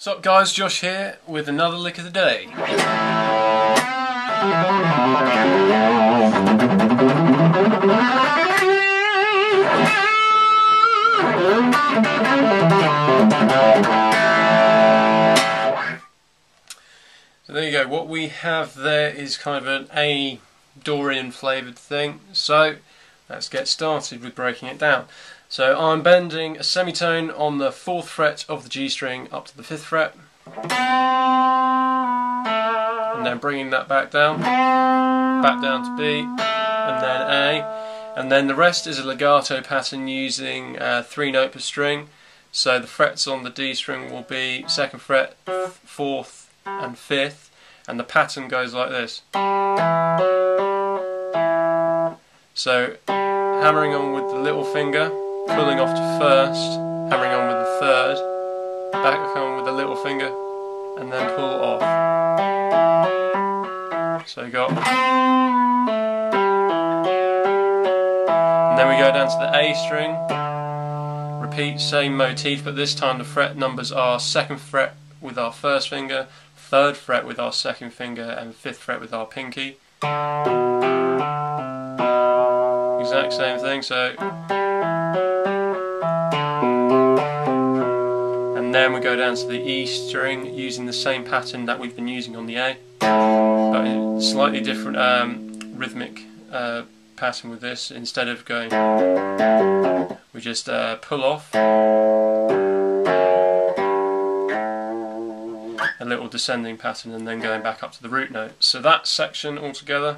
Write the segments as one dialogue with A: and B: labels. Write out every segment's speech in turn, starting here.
A: What's up guys, Josh here with another lick of the day. So there you go, what we have there is kind of an A Dorian flavoured thing, so let's get started with breaking it down. So I'm bending a semitone on the 4th fret of the G string up to the 5th fret, and then bringing that back down to B, and then A, and then the rest is a legato pattern using 3 note per string. So the frets on the D string will be 2nd fret, 4th and 5th, and the pattern goes like this. So hammering on with the little finger, pulling off to 1st, hammering on with the 3rd, back on with the little finger, and then pull off. So you got, and then we go down to the A string, repeat same motif, but this time the fret numbers are 2nd fret with our 1st finger, 3rd fret with our 2nd finger, and 5th fret with our pinky. Exact same thing, so, and then we go down to the E string using the same pattern that we've been using on the A, but a slightly different rhythmic pattern with this. Instead of going, we just pull off a little descending pattern and then going back up to the root note. So that section altogether.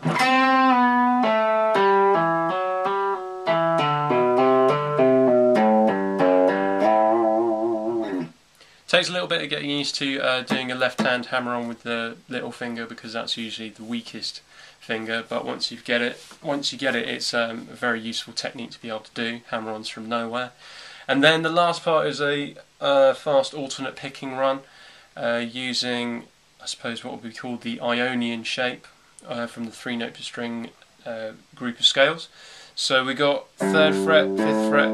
A: Takes a little bit of getting used to doing a left hand hammer on with the little finger, because that's usually the weakest finger, but once you get it, it's a very useful technique to be able to do hammer-ons from nowhere. And then the last part is a fast alternate picking run using, I suppose, what would be called the Ionian shape from the 3 note per string group of scales. So we got 3rd fret, 5th fret,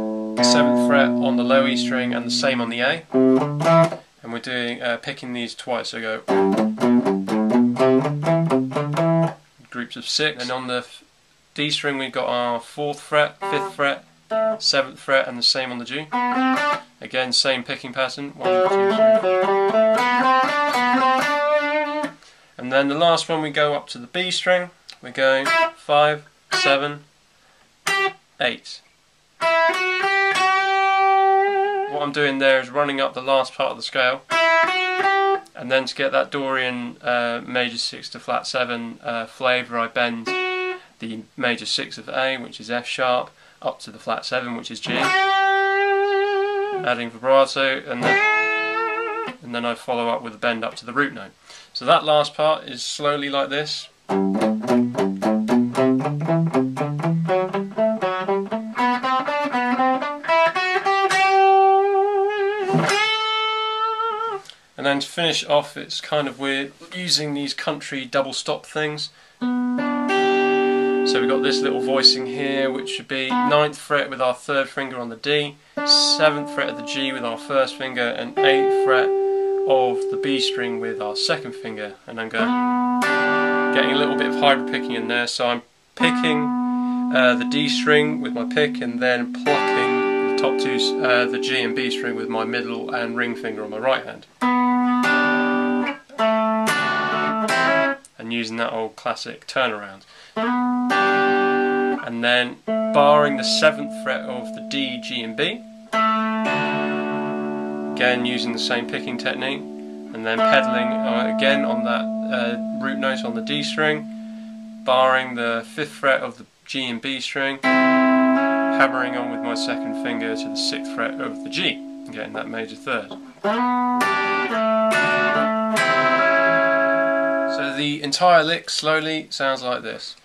A: 7th fret on the low E string, and the same on the A. And we're doing picking these twice. So go groups of 6. And on the D string we've got our 4th fret, 5th fret, 7th fret, and the same on the G. Again, same picking pattern. 1, 2, 3, 4. And then the last one we go up to the B string. We're going 5, 7, 8. What I'm doing there is running up the last part of the scale, and then to get that Dorian major 6 to flat 7 flavour, I bend the major 6 of A, which is F sharp, up to the flat 7, which is G, adding vibrato, and then I follow up with a bend up to the root note. So that last part is slowly like this. And then to finish off, it's kind of weird using these country double stop things. So we've got this little voicing here, which should be 9th fret with our 3rd finger on the D, 7th fret of the G with our 1st finger, and 8th fret of the B string with our 2nd finger. And I'm getting a little bit of hybrid picking in there, so I'm picking the D string with my pick, and then plucking the top two, the G and B string, with my middle and ring finger on my right hand. And using that old classic turnaround. And then barring the 7th fret of the D, G and B, again using the same picking technique, and then pedalling again on that root note on the D string, barring the 5th fret of the G and B string, hammering on with my 2nd finger to the 6th fret of the G, and getting that major 3rd. So the entire lick slowly sounds like this.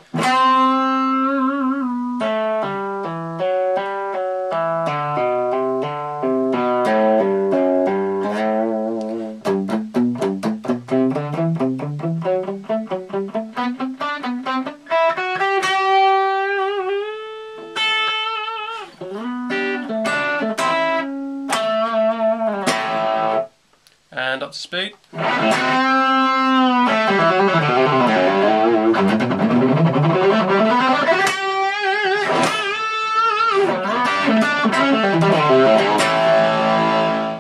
A: up to speed.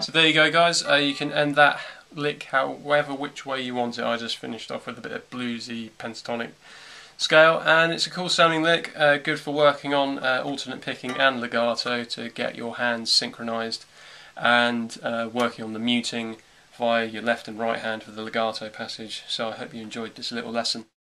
A: So there you go, guys. You can end that lick however which way you want it. I just finished off with a bit of bluesy pentatonic scale, and it's a cool sounding lick, good for working on alternate picking and legato to get your hands synchronized, and working on the muting via your left and right hand for the legato passage. So I hope you enjoyed this little lesson.